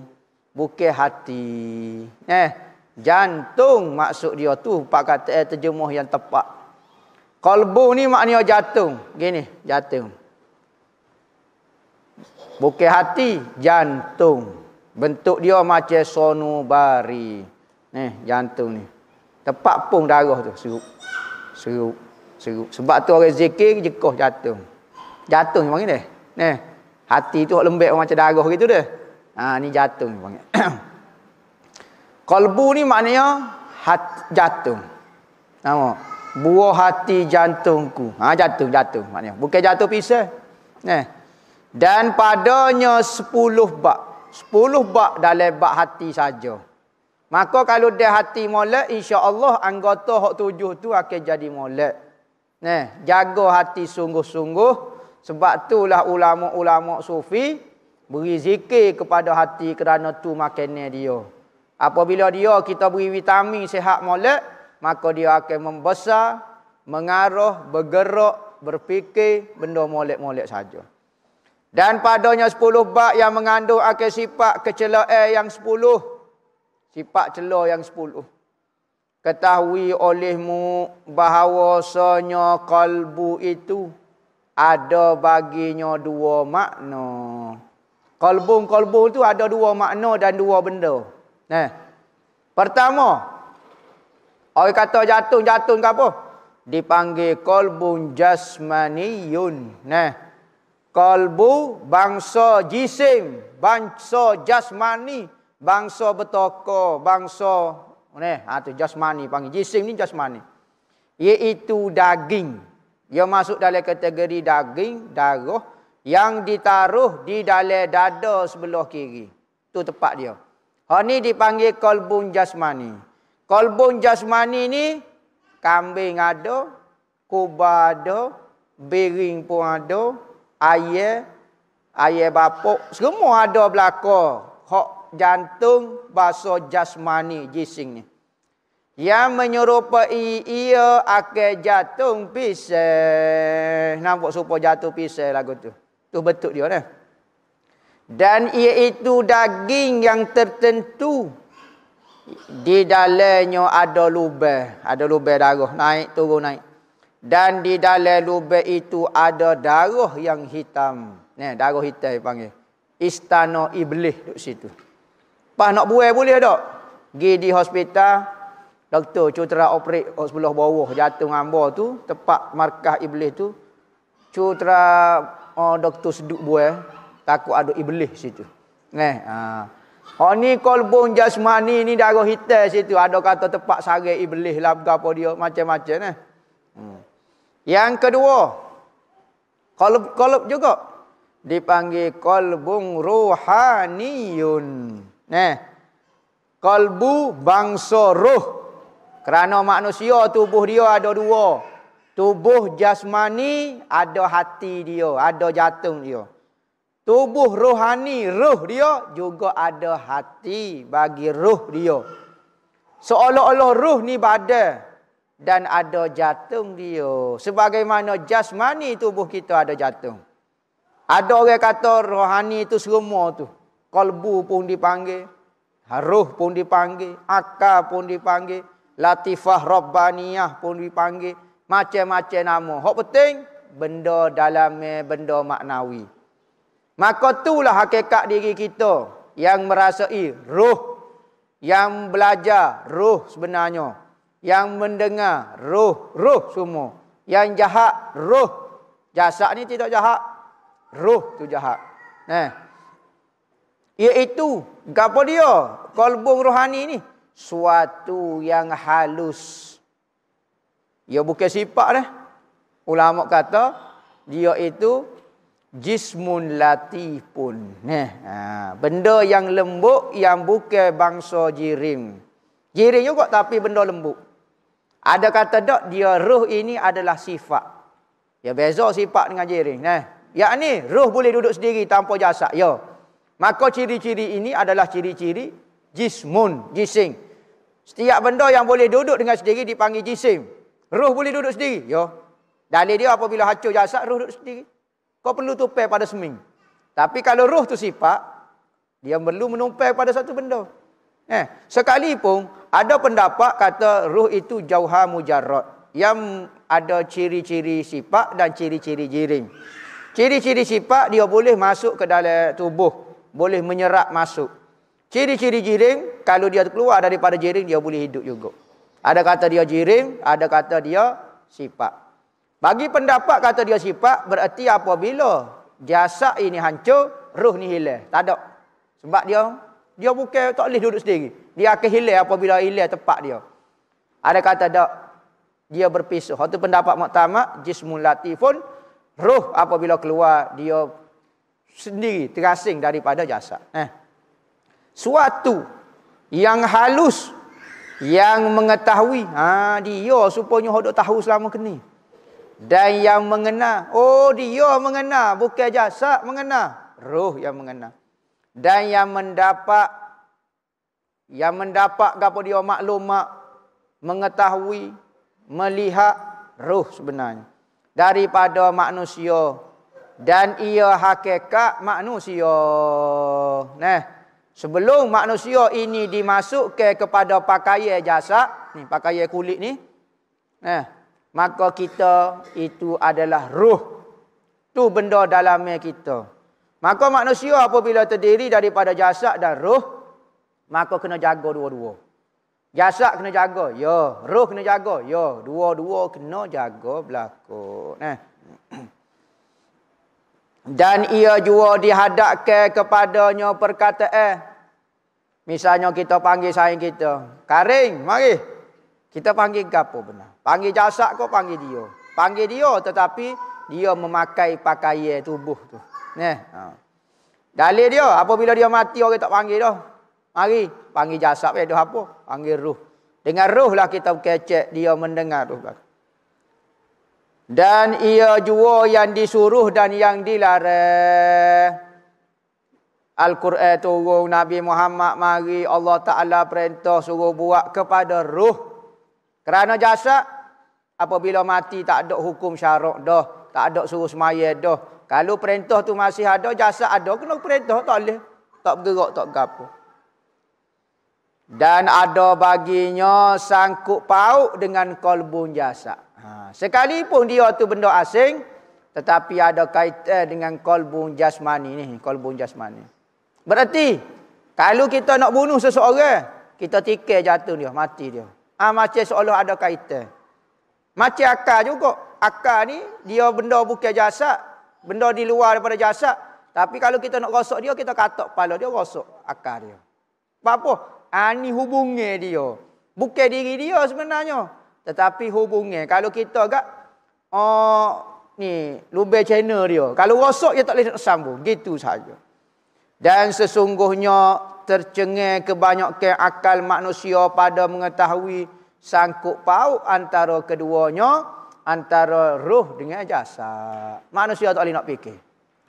bukan hati. Jantung maksud dia tu, pak kata terjemuh yang tepat. Qalbu ni maknanya jatuh. Gini, jatuh. Bukan hati, jantung. Bentuk dia macam sonubari. Jantung ni. Tepat pung darah tu, serup. Sebab tu orang zikir jekoh jantung. Jantung panggil dia. Hati tu lembek macam darah gitu dah. Ni jantung panggil. Qalbu ni maknanya jantung. Nampak? Buah hati jantungku. Jantung maknanya. Bukan jantung pisau. Dan padanya 10 bab. 10 bab dalam bab hati saja. Maka kalau dia hati molek, insya-Allah anggota hak 7 tu akan jadi molek. Nah, jaga hati sungguh-sungguh. Sebab itulah ulama-ulama sufi beri zikir kepada hati kerana tu makanan dia. Apabila dia kita beri vitamin sihat molek, maka dia akan membesar, mengarah, bergerak, berfikir benda molek-molek saja. Dan padanya 10 bab yang mengandung akan sifat kecelaan yang 10. Sifat cela yang 10. Ketahui olehmu bahawasanya kalbu itu ada baginya 2 makna. Kalbu itu ada 2 makna dan 2 benda. Nah, pertama, orang kata jatun ke apa? Dipanggil kalbun jasmaniyun. Nah, kalbu bangsa jisim, bangsa jasmani, bangsa betaka, bangsa tu jasmani panggil. Jisim ni jasmani. Iaitu daging. Dia masuk dalam kategori daging, darah yang ditaruh di dalam dada sebelah kiri. Tu tempat dia. Hak ni dipanggil kalbun jasmani. Kalbun jasmani ni kambing ada, kuba ada, bering pun ada, ayam bapuk, semua ada belaka. Hak jantung bahasa jasmani jisim ni. Yang menyerupai ia akan jatuh pisau. Nampak supaya jatuh pisau lagu tu. Tu bentuk dia dah. Dan iaitu daging yang tertentu. Di dalamnya ada lubang. Ada lubang darah. Naik, turun, naik. Dan di dalam lubang itu ada darah yang hitam. Ni, darah hitam panggil. Istana iblis duduk situ. Pas nak buai boleh tak? Pergi di hospital. Doktor cutera operate sebelah bawah. Jatuh ngambar tu. Tempat markah iblis tu. Cutera doktor seduk buai. Takut ada iblis situ. Ni kalbun jasmani ni darah hitam situ. Ada kata tempat sarang iblis lah. Apa dia. Macam-macam. Yang kedua. Kalb juga. Dipanggil kalbun ruhaniyun. Kalbu bangsa roh. Kerana manusia tubuh dia ada 2. Tubuh jasmani ada hati dia. Ada jantung dia. Tubuh rohani, roh dia juga ada hati bagi roh dia. Seolah-olah roh ni badan dan ada jantung dia. Sebagaimana jasmani tubuh kita ada jantung. Ada orang kata rohani itu semua tu. Kalbu pun dipanggil, roh pun dipanggil, akal pun dipanggil, latifah rabbaniyah pun dipanggil, macam-macam nama. Hak penting benda dalamnya benda maknawi. Maka itulah hakikat diri kita yang merasai roh, yang belajar roh sebenarnya, yang mendengar roh semua, yang jahat roh. Jasad ni tidak jahat, roh tu jahat. Iaitu apa dia? Kalbun rohani ni suatu yang halus. Ia bukan sifat dah. Ulama kata dia itu jismun latifun. Benda yang lembut yang bukan bangsa jirim. Jirim juga tapi benda lembut. Ada kata tak dia roh ini adalah sifat. Ya beza sifat dengan jirim. Yakni roh boleh duduk sendiri tanpa jasad. Ya. Maka ciri-ciri ini adalah ciri-ciri jismun, jisim. Setiap benda yang boleh duduk dengan sendiri dipanggil jisim. Roh boleh duduk sendiri. Ya. Dalil dia apabila hancur jasad roh duduk sendiri. Kau perlu tupai pada seming. Tapi kalau roh tu sifat, dia perlu menumpai pada satu benda. Sekalipun ada pendapat kata roh itu jauhar mujarrad. Yang ada ciri-ciri sifat dan ciri-ciri jirim. Ciri-ciri sifat dia boleh masuk ke dalam tubuh. Boleh menyerap masuk. Ciri-ciri jirim, kalau dia keluar daripada jirim, dia boleh hidup juga. Ada kata dia jirim, ada kata dia sifat. Bagi pendapat kata dia sifat, berarti apabila jasad ini hancur, roh ni hilang. Tak ada. Sebab dia bukan tak boleh duduk sendiri. Dia akan hilang apabila hilang tempat dia. Ada kata tak, dia berpisah. Itu pendapat muktamad, jismun latifun. Roh apabila keluar, dia sendiri, terasing daripada jasad. Suatu yang halus, yang mengetahui, dia supaya hok tahu selama kini. Dan yang mengena, dia mengena, bukan jasad mengena, roh yang mengena. Dan yang mendapat gapo dia maklumat, mengetahui, melihat roh sebenarnya daripada manusia, dan ia hakikat manusia. Sebelum manusia ini dimasukkan kepada pakaian jasad, ni pakaian kulit ni, maka kita itu adalah ruh. Tu benda dalamnya kita. Maka manusia apabila terdiri daripada jasad dan ruh, maka kena jaga dua-dua. Jasad kena jaga, ya. Ruh kena jaga, ya. Dua-dua kena jaga berlaku. Dan ia juga dihadapkan kepadanya perkataan. Misalnya kita panggil saing kita, Karing, mari. Kita panggil apa benar? Panggil jasad kau panggil dia. Panggil dia tetapi dia memakai pakaian tubuh tu. Dalil dia apabila dia mati orang tak panggil dah. Mari, panggil jasad dia apa? Panggil ruh. Dengan ruh lah kita kecek dia mendengar tu. Dan ia juga yang disuruh dan yang dilarang. Al-Quran turun, Nabi Muhammad mari, Allah Ta'ala perintah suruh buat kepada ruh. Kerana jasad, apabila mati tak ada hukum syarak dah. Tak ada suruh semaya dah. Kalau perintah tu masih ada, jasad ada, kena perintah tak boleh. Tak bergerak, tak gapo. Dan ada baginya sangkut paut dengan kolbun jasad. Sekalipun dia tu benda asing, tetapi ada kaitan dengan kolbun jasmani ni. Kolbun jasmani. Berarti, kalau kita nak bunuh seseorang, kita tikar jatuh dia, mati dia. Macam seolah ada kaitan. Macam akal juga. Akal ni, dia benda bukan jasad. Benda di luar daripada jasad. Tapi kalau kita nak rosak dia, kita katak kepala dia, rosak akal dia. Apa? Ini hubungnya dia. Bukan diri dia sebenarnya. Tetapi hubungnya. Kalau kita agak, ni, lubang channel dia. Kalau rosak, dia tak boleh nak sambung. Gitu saja. Dan sesungguhnya tercengang kebanyakan akal manusia pada mengetahui sangkut paut antara keduanya, antara ruh dengan jasad. Manusia tak boleh nak fikir.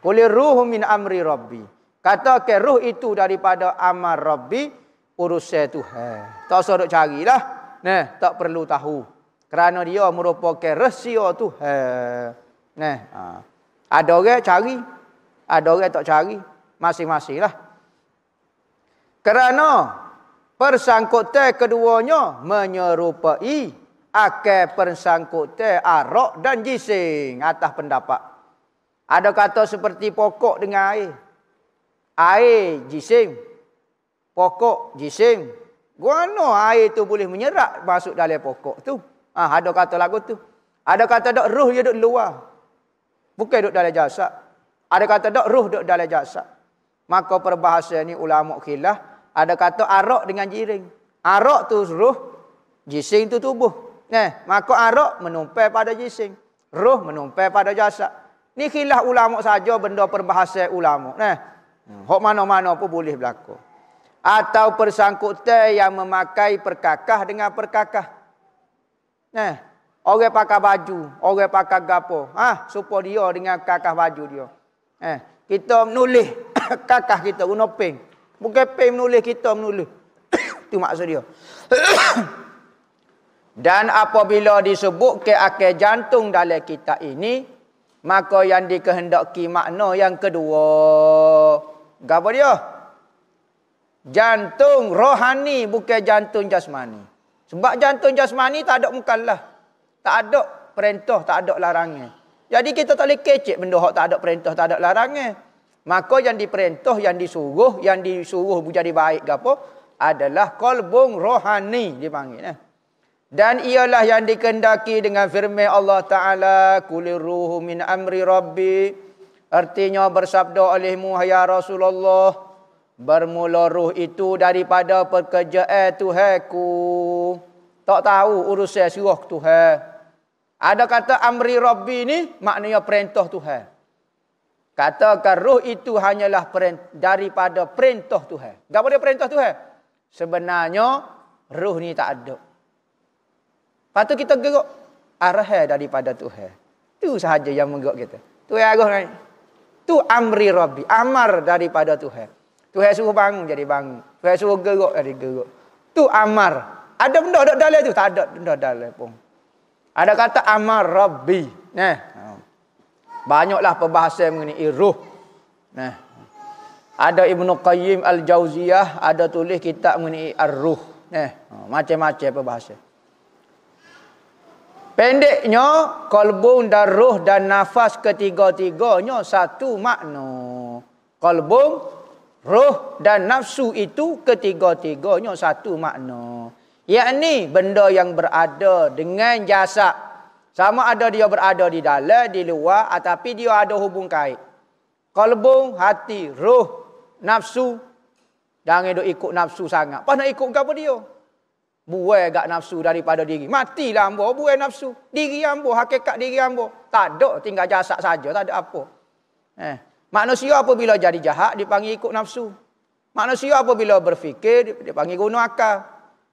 Qul ruhu min amri rabbi. Katakan ruh itu daripada amar rabbi, urusan Tuhan. Tak usah duk carilah. Tak perlu tahu. Kerana dia merupakan rahsia Tuhan. Ada orang cari, ada orang tak cari. Masing-masing lah. Kerana persangkutan keduanya menyerupai akal persangkutan arak dan jising. Atas pendapat. Ada kata seperti pokok dengan air. Air jising. Pokok jising. Guano air tu boleh menyerap masuk dalam pokok tu. Ada kata lagu tu. Ada kata dok ruh dia dok luar. Bukan dok dalam jasad. Ada kata dok ruh dok dalam jasad. Maka perbahasan ni ulama khilaf. Ada kata arak dengan jiring. Arak tu ruh, jising tu tubuh. Maka arak menumpai pada jising. Ruh menumpai pada jasad. Ni khilaf ulama saja benda perbahasan ulama. Hok mana-mana pun boleh berlaku. Atau persangkutan yang memakai perkakah dengan perkakah. Orang pakai baju, orang pakai gapo. Supaya dia dengan kakah baju dia. Kita menulis kakah kita guna pen. Bukan pen menulis, kita menulis. Itu maksud dia. Dan apabila disebut ke akal jantung dalam kitab ini, maka yang dikehendaki makna yang kedua. Apa dia? Jantung rohani, bukan jantung jasmani. Sebab jantung jasmani tak ada mukallaf. Tak ada perintah, tak ada larangan. Jadi kita tak boleh kecek benda hak tak ada perintah, tak ada larangan. Maka yang diperintah, yang disuruh menjadi baik ke apa? Adalah qalbun rohani dipanggil. Dan ialah yang dikehendaki dengan firman Allah Ta'ala, Qulir ruhu min amri rabbi. Artinya bersabda olehmu, ya Rasulullah, bermula ruh itu daripada pekerjaan Tuhanku. Tak tahu urusan suruh Tuhan. Ada kata amri rabbi ni maknanya perintah Tuhan. Katakan ruh itu hanyalah daripada perintah Tuhan. Apa dia perintah Tuhan? Sebenarnya ruh ni tak ada. Lepas tu kita gerak arahan daripada Tuhan. Itu sahaja yang menggerak kita. Tuhan arah naik. Tu amri Rabbi, amar daripada Tuhan. Tuhan suruh bangun jadi bangun. Tuhan suruh gerak jadi gerak. Tu amar. Ada benda ada dalam tu? Tak ada benda dalam pun. Ada kata amar Rabbi. Nah. Banyaklah perbahasan mengenai ruh. Nah. Ada Ibnu Qayyim Al-Jauziyah ada tulis kitab mengenai ar-ruh. Nah, macam-macam perbahasan. Pendeknya, qalbun dan ruh dan nafas ketiga-tiganya satu makna. Qalbun, ruh dan nafsu itu ketiga-tiganya satu makna. Yakni benda yang berada dengan jasad. Sama ada dia berada di dalam, di luar, tetapi dia ada hubung kait. Qalbun, hati, ruh, nafsu. Jangan duk ikut nafsu sangat. Apa nak ikut apa dia? Buai gak nafsu daripada diri. Matilah hamba, buai nafsu. Diri hamba, hakikat diri hamba. Tak ada, tinggal jasad saja, tak ada apa. Manusia apabila jadi jahat, dipanggil ikut nafsu. Manusia apabila berfikir, dipanggil guna akal.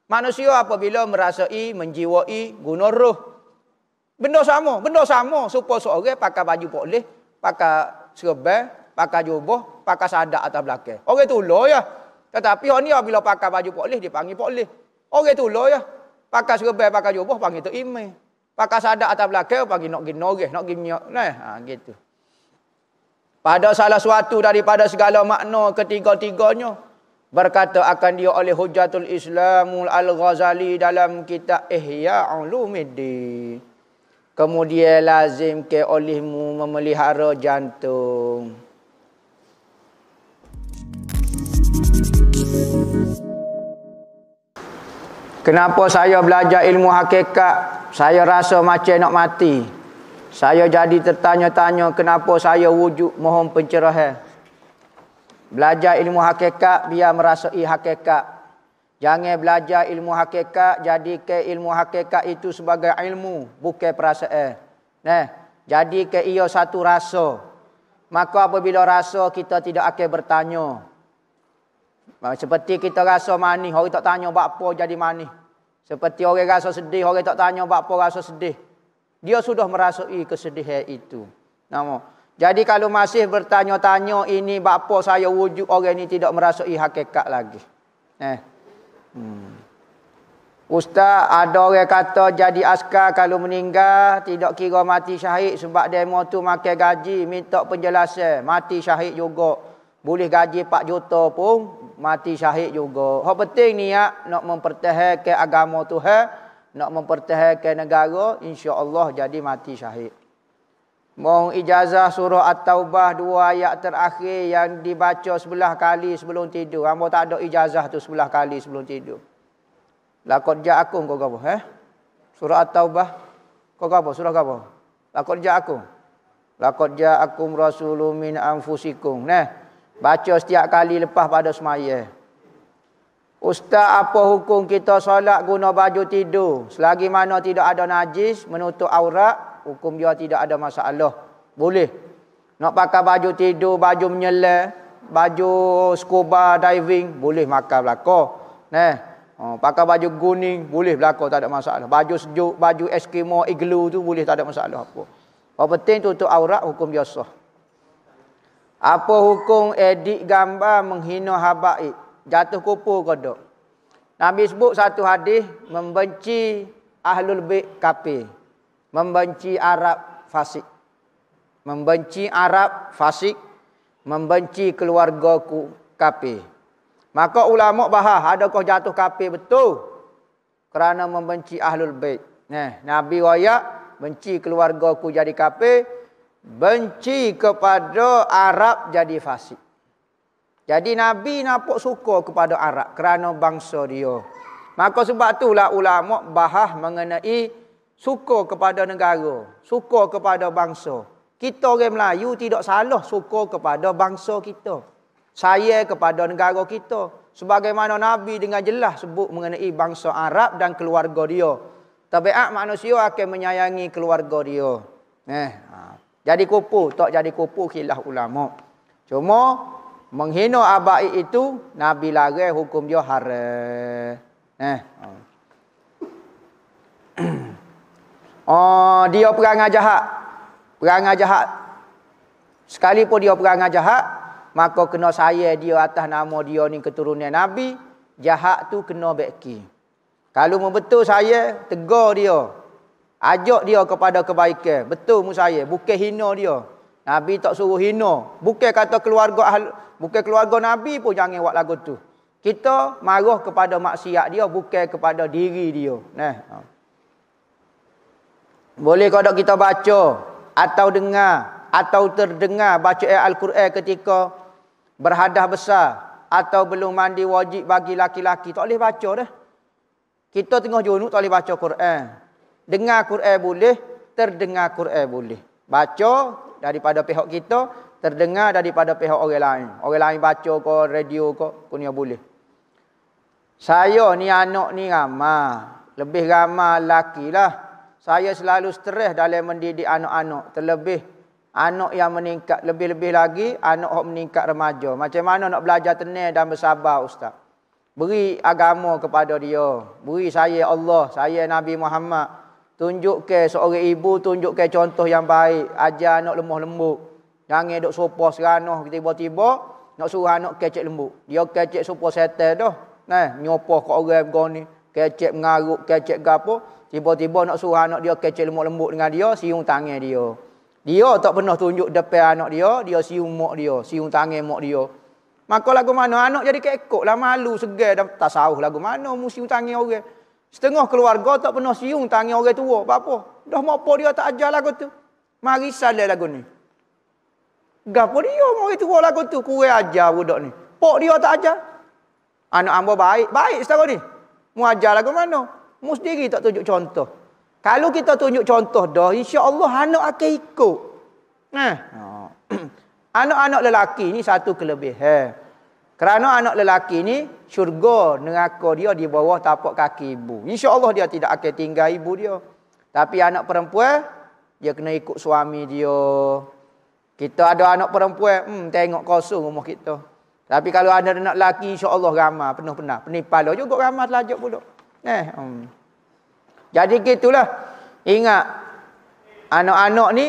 Manusia apabila merasai, menjiwai, guna roh. Benda sama. Supaya seorang pakai baju polis, pakai serban, pakai jubah, pakai sadak atas belakang. Orang tu loh ya. Tetapi orang ni bila pakai baju polis, dipanggil polis. Orang tu loh ya. Pakai serban, pakai jubah, panggil tu imam. Pakai sadak atas belakang, panggil nak pergi noreh, nak pergi minyak. Nah, gitu. Pada salah suatu daripada segala makna ketiga-tiganya, berkata akan dia oleh Hujjatul Islamul Al-Ghazali dalam kitab Ihya Ulumuddin. Kemudian lazim ke olehmu memelihara jantung. Kenapa saya belajar ilmu hakikat? Saya rasa macam nak mati. Saya jadi tertanya-tanya kenapa saya wujud mohon pencerahan. Belajar ilmu hakikat biar merasai hakikat. Jangan belajar ilmu hakikat, jadikan ilmu hakikat itu sebagai ilmu, bukan perasaan. Jadikan ia satu rasa. Maka apabila rasa, kita tidak akan bertanya. Seperti kita rasa manis, orang tak tanya apa jadi manis. Seperti orang rasa sedih, orang tak tanya apa rasa sedih. Dia sudah merasai kesedihan itu. Jadi kalau masih bertanya-tanya ini apa saya wujud, orang ini tidak merasai hakikat lagi. Ustaz, ada orang kata jadi askar kalau meninggal tidak kira mati syahid sebab demo tu makan gaji, minta penjelasan, mati syahid juga. Boleh gaji 4 juta pun mati syahid juga. Hak penting niat nak mempertahankan agama Tuhan, nak mempertahankan negara, insya-Allah jadi mati syahid. Mohon ijazah surah At-Taubah 2 ayat terakhir yang dibaca 11 kali sebelum tidur. Hamba tak ada ijazah tu 11 kali sebelum tidur. Laqad ja'akum kau apa? Surah At-Taubah. Kau apa? Surah apa? Laqad ja'akum. Laqad ja'akum rasulun min anfusikum. Baca setiap kali lepas pada semaya. Ustaz, apa hukum kita solat guna baju tidur? Selagi mana tidak ada najis menutup aurat, hukum dia tidak ada masalah. Boleh. Nak pakai baju tidur, baju menyelam, baju scuba diving, boleh makan belakang. Pakai baju kuning, boleh belakang, tak ada masalah. Baju sejuk, baju Eskimo, igloo tu boleh, tak ada masalah apa. Yang penting tutup aurat, hukum dia sah. Apa hukum edit gambar menghina habaib? Jatuh kupur ke tak? Nabi sebut satu hadis, membenci ahlul bait kafir. Membenci Arab fasik. Membenci Arab fasik. Membenci keluarga kafir. Maka ulama bahas, adakah jatuh kafir betul? Kerana membenci ahlul bait. Nabi wayak, benci keluargaku jadi kafir. Benci kepada Arab jadi fasik. Jadi Nabi nampak suka kepada Arab kerana bangsa dia. Maka sebab itulah ulama bahas mengenai suka kepada negara, suka kepada bangsa. Kita orang Melayu tidak salah suka kepada bangsa kita. Sayang kepada negara kita. Sebagaimana Nabi dengan jelas sebut mengenai bangsa Arab dan keluarga dia. Tabiat manusia akan menyayangi keluarga dia. Jadi kupu, tak jadi kupu khilaf ulama. Cuma menghina abai itu Nabi larang, hukum dia haram. Oh, dia perangai jahat. Perangai jahat. Sekalipun dia perangai jahat, maka kena saya dia atas nama dia ni keturunan Nabi, jahat tu kena beki. Kalau betul saya, tegur dia. Ajak dia kepada kebaikan. Betul mu saya, bukan hina dia. Nabi tak suruh hina. Bukan kata bukan keluarga Nabi pun jangan buat lagu tu. Kita marah kepada maksiat dia, bukan kepada diri dia. Boleh kalau kita baca atau dengar atau terdengar baca Al-Quran ketika berhadas besar atau belum mandi wajib bagi laki-laki, tak boleh baca dah. Kita tengah junub tak boleh baca Quran. Dengar Quran boleh, terdengar Quran boleh. Baca daripada pihak kita, terdengar daripada pihak orang lain. Orang lain baca ke radio ke, punya boleh. Saya ni anak ni ramah, lebih ramah lelaki lah. Saya selalu stres dalam mendidik anak-anak. Terlebih anak yang meningkat, lebih-lebih lagi anak yang meningkat remaja. Macam mana nak belajar tenang dan bersabar, Ustaz? Beri agama kepada dia. Beri saya Allah, saya Nabi Muhammad. Tunjukkan seorang ibu, tunjukkan contoh yang baik. Ajar anak lemah lembut. Jangan duk sopa seranah tiba-tiba nak suruh anak kecek lembut. Dia kecek sopa setan dah. Nyopoh ke orang begini ni. Kecek mengaruk, kecek gapo. Tiba-tiba nak suruh anak dia kecek lembut dengan dia, siung tangan dia. Dia tak pernah tunjuk depan anak dia siung mak dia, siung tangan mak dia. Maka lagu mana anak jadi kekok lah, malu segar dan tak tahu lagu mana mu siung tangan orang. Setengah keluarga tak pernah siung tangan orang tua, apa? Dah mak apa dia tak ajar lagu tu. Mari salah lagu ni. Gapo dia orang tua lagu tu, kurang ajar budak ni. Pok dia tak ajar. Anak hamba baik sekarang ni. Mu ajar lagu mana? Mu sendiri tak tunjuk contoh. Kalau kita tunjuk contoh dah, insya-Allah anak akan ikut. Anak-anak lelaki ni satu kelebihan. Kerana anak lelaki ni syurga neraka dia di bawah tapak kaki ibu. Insya-Allah dia tidak akan tinggal ibu dia. Tapi anak perempuan dia kena ikut suami dia. Kita ada anak perempuan, tengok kosong rumah kita. Tapi kalau ada anak lelaki, insya-Allah ramah penuh-penuh. Penipalo juga ramah telajak pula. Jadi gitulah. Ingat, anak-anak ni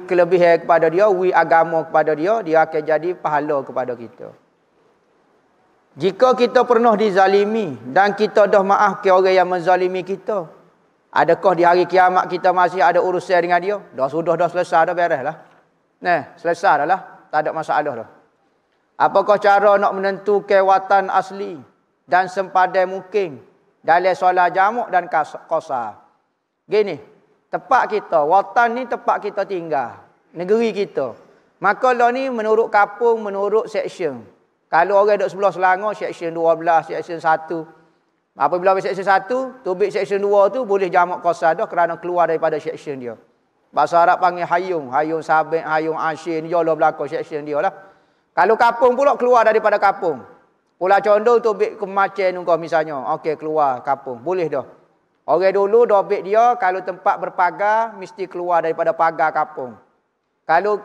kelebihan kepada dia, agama kepada dia akan jadi pahala kepada kita. Jika kita pernah dizalimi dan kita dah maaf ke orang yang menzalimi kita, adakah di hari kiamat kita masih ada urusan dengan dia? Dah selesai dah, beres lah. Selesai dah lah. Tak ada masalah dah. Apakah cara nak menentukan watan asli dan sempadan mungkin dalam solat jamak dan qasar? Gini, tempat kita, watan ni tempat kita tinggal, negeri kita. Maka lah ni menurut kampung, menurut section. Kalau orang duduk sebelah Selangor, section 12, section 1. Apabila section 1, tubik section 2 tu boleh jamak qasar dah kerana keluar daripada section dia. Bahasa Arab panggil hayung, hayung sabit, hayung asyir, ni jodoh belakang section dia lah. Kalau kampung pula keluar daripada kampung. Pulau Condong tubik ke Macen kau misalnya. Okey, keluar kampung. Boleh dah. Orang dulu dobek dia kalau tempat berpagar mesti keluar daripada pagar kampung. Kalau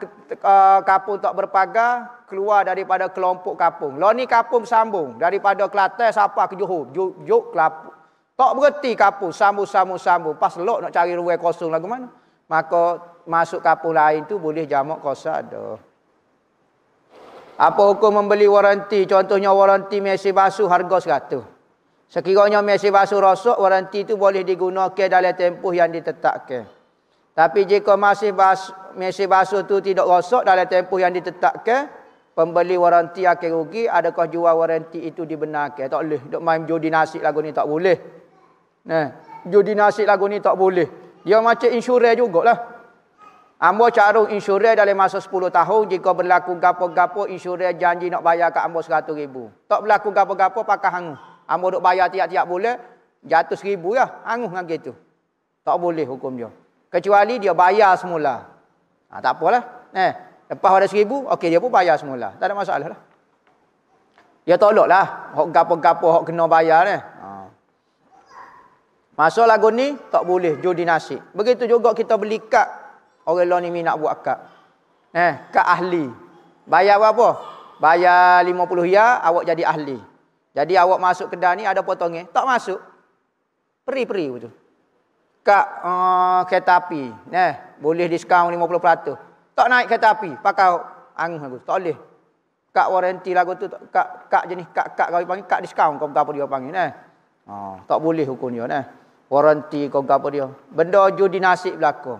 kampung tak berpagar, keluar daripada kelompok kampung. Lah ni kampung sambung daripada Kelantan sampai ke Johor. Juk Kelapa. Tak berhenti kampung, sambung. Pas lok nak cari ruang kosong lagu mana? Maka masuk kampung lain tu boleh jamak qasar dah. Apa hukum membeli waranti? Contohnya waranti mesin basuh harga 100. Sekiranya mesin basuh rosak, waranti itu boleh digunakan dalam tempoh yang ditetapkan. Tapi jika mesin basuh itu tidak rosak dalam tempoh yang ditetapkan, pembeli waranti akan rugi. Adakah jual waranti itu dibenarkan? Tak boleh. Duk main judi nasib lagu ni tak boleh. Judi nasib lagu ni tak boleh. Dia macam insurans jugalah. Ambo carung insurans dalam masa 10 tahun. Jika berlaku gapo-gapo, insurans janji nak bayar kat ambo 100,000. Tak berlaku gapo-gapo, pakai hangus. Ambo duk bayar tiap-tiap bulan, jatuh 1,000 lah. Hangus dengan gitu. Tak boleh hukum dia. Kecuali dia bayar semula. Tak apalah. Lepas ada 1,000, okey dia pun bayar semula. Tak ada masalah lah. Dia tolak lah. Hak gapo-gapo, hak kena bayar ni. Masa lagu ni, tak boleh judi nasib. Begitu juga kita beli kad. Orang lain ni nak buat kad. Kad ahli. Bayar berapa? Bayar 50 ya, awak jadi ahli. Jadi awak masuk kedai ni ada potongnya. Tak masuk. Peri-peri betul. Kad kereta api. Boleh diskaun 50%. Tak naik kereta api. Pakai angin aku. Tak boleh. Kad waranti lagu tu. Kad jenis kad kau panggil. Kad diskaun kau apa dia panggil. Tak boleh hukum dia. Waranti kau apa dia. Benda judi nasib berlaku.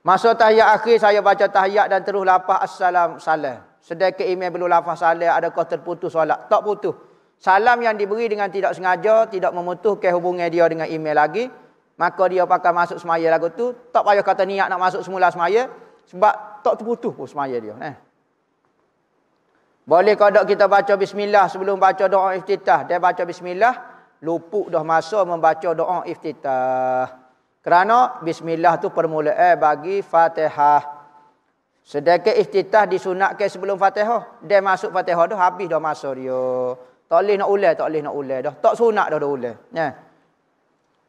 Masa tahiyat akhir saya baca tahiyat dan terus lafaz assalam salam. Sedekah email belum lafaz salam, adakah terputus solat? Tak putus. Salam yang diberi dengan tidak sengaja, tidak memutuskan hubungan dia dengan email lagi, maka dia pakai masuk semaya lagu tu, tak payah kata niat nak masuk semula semaya, sebab tak terputus pun semaya dia. Boleh kodok kita baca bismillah sebelum baca doa iftitah. Dia baca bismillah, luput dah masa membaca doa iftitah. Kerana bismillah tu permulaan bagi Fatihah. Sedekah iftitah disunatkan sebelum Fatihah. Dia masuk Fatihah dah habis dah masa dia. Tak boleh nak ulang, tak boleh nak ulang dah. Tak sunat dah ulang.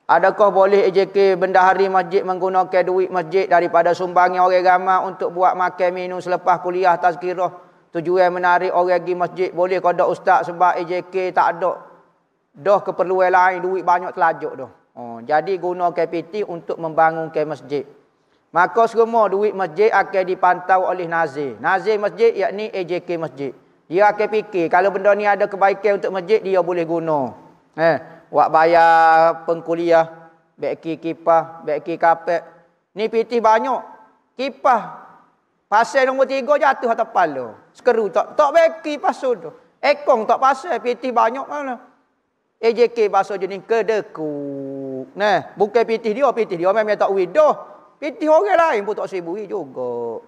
Adakah boleh EJK bendahari masjid menggunakan duit masjid daripada sumbangan orang ramai untuk buat makan minum selepas kuliah tazkirah? Tujuan menarik orang pergi masjid. Boleh kodok ustaz sebab EJK tak ada dah keperluan lain, duit banyak telajuk dah. Jadi gunakan PT untuk membangunkan masjid. Maka semua duit masjid akan dipantau oleh nazir. Nazir masjid yakni EJK masjid. Dia akan fikir kalau benda ni ada kebaikan untuk masjid, dia boleh guna. Buat bayar pengkuliah, beki kipas, beki kapet. Ni PT banyak. Kipas pasal nombor 3 jatuh atas kepala. Sekeru tak beki pasal tu. Ekong tak pasal, PT banyak mana. EJK bahasa jenis kedeku. Bukan PT dia memang tak widoh. PT orang lain pun tak sibui juga.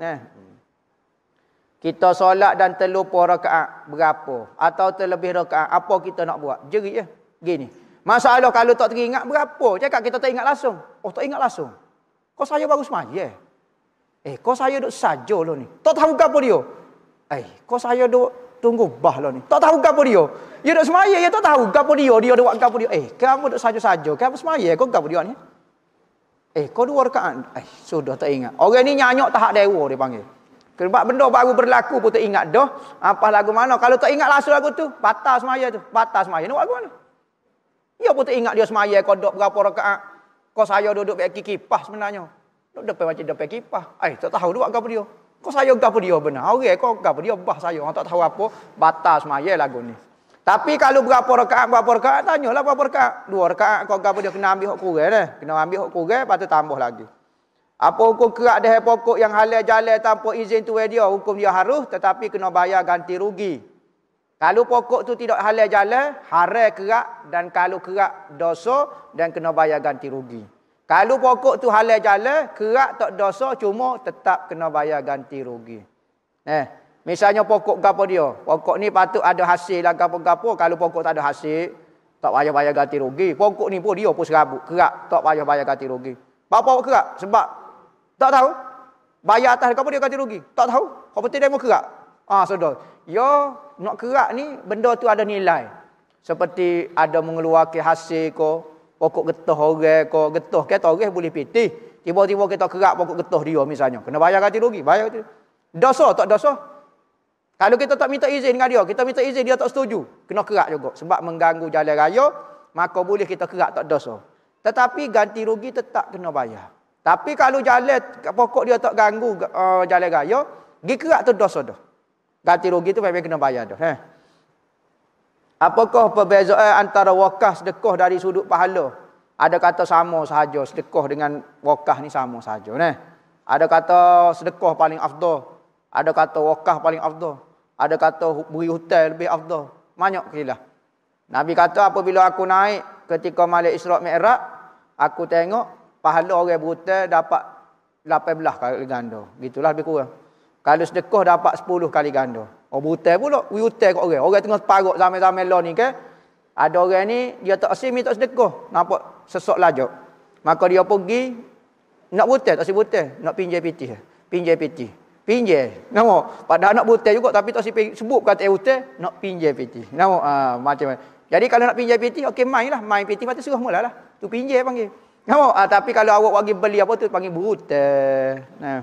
Kita solat dan terlupa rakaat berapa? Atau terlebih rakaat, apa kita nak buat? Jerit je. Gini. Masalah kalau tak teringat berapa? Cakap kita tak ingat langsung. Tak ingat langsung. Kau saya baru semaya. Kau saya duduk saja lah ni. Tak tahu apa dia. Kau saya duduk tunggu bah lah ni. Tak tahu apa dia. Dia duduk semaya, dia tak tahu apa dia. Dia duduk buat apa dia. Kamu duduk saja-saja. Kamu semaya, kau apa dia ni? Kau 2 rakaat. Sudah tak ingat. Orang ni nyanyok tahap dewa dia panggil. Sebab benda baru berlaku pun tak ingat dah. Apa lagu mana. Kalau tak ingat langsung lagu tu, batal semaya tu. Batal semaya. Nak buat mana? Dia pun tak ingat dia semaya kodok berapa rakaat. Kau saya duduk bagi kipas sebenarnya. Duduk depan macam depan kipas. Tak tahu dia buat apa dia. Kau saya apa dia benar. Orang kau apa dia bah saya. Orang tak tahu apa. Batal semaya lagu ni. Tapi kalau berapa rakaat, tanyalah berapa rakaat. 2 rakaat kau apa dia kena ambil hak kurang dah. Kena ambil hak kurang, lepas tu tambah lagi. Apa hukum kerak dah pokok yang halal jalan tanpa izin tu dia? Hukum dia harus tetapi kena bayar ganti rugi. Kalau pokok tu tidak halal jalan, haram kerak, dan kalau kerak dosa dan kena bayar ganti rugi. Kalau pokok tu halal jalan, kerak tak dosa cuma tetap kena bayar ganti rugi. Misalnya pokok gapo dia? Pokok ni patut ada hasil lah gapo-gapo. Kalau pokok tak ada hasil, tak payah bayar ganti rugi. Pokok ni pun dia pun serabut. Kerak tak payah bayar ganti rugi. Apa kerak? Sebab tak tahu. Bayar atas gapo dia ganti rugi? Tak tahu. Kau betul demo kerak. Saudara. Ya, nak kerak ni benda tu ada nilai. Seperti ada mengeluarkan hasil ko, pokok getah orang ko, getah kata orang boleh pitih. Tiba-tiba kita kerak pokok getah dia misalnya. Kena bayar ganti rugi. Bayar ganti rugi. Dosa tak dosa? Kalau kita tak minta izin dengan dia, kita minta izin dia tak setuju, kena kerak juga. Sebab mengganggu jalan raya, maka boleh kita kerak tak dosa. Tetapi ganti rugi tetap kena bayar. Tapi kalau jalan pokok dia tak ganggu jalan raya, pergi kerak tu dosa dah. Ganti rugi tu memang kena bayar dah. Apakah perbezaan antara wakaf sedekah dari sudut pahala? Ada kata sama sahaja, sedekah dengan wakaf ni sama sahaja. Ada kata sedekah paling afdal. Ada kata wakaf paling afdal. Ada kata beri hutang lebih afdal. Banyak khilaf. Nabi kata apabila aku naik ketika malam Isra' Mi'raj, aku tengok pahala orang berhutang dapat 18 kali ganda. Gitulah lebih kurang. Kalau sedekah dapat 10 kali ganda. Berhutang pula, beri hutang kat orang. Orang tengah separut zaman-zaman lah ni kan. Ada orang ni dia tak asyik minta sedekah, nampak sesok lajak. Maka dia pergi nak berhutang, tak asyik berhutang, nak pinjam PT. Pinjam PT. Pinjam. Nampak? Padahal nak berhutang juga tapi tak sebut kata hutang, nak pinjam PT. Nampak? Macam mana. Jadi kalau nak pinjam PT, okey main lah. Main PT, lepas tu suruh mula lah. Tu pinjam panggil. Tapi kalau awak bagi beli apa tu panggil berhutang. Nah.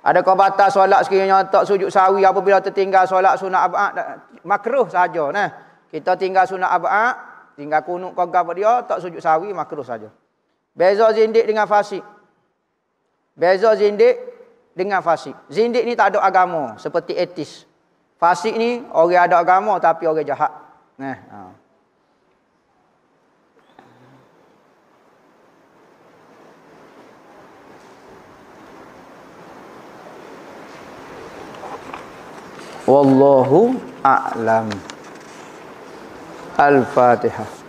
Ada kau batal solat sekiranya tak sujud sawi apabila tertinggal solat sunat ab'ad, makruh saja. Nah. Kita tinggal sunat ab'ad, tinggal kunut qagab dia, tak sujud sawi, makruh saja. Beza zindik dengan fasik. Beza zindik dengan fasik. Zindik ni tak ada agama, seperti etis. Fasik ni orang ada agama tapi orang jahat. Nah. Wallahu a'lam. Al-Fatihah.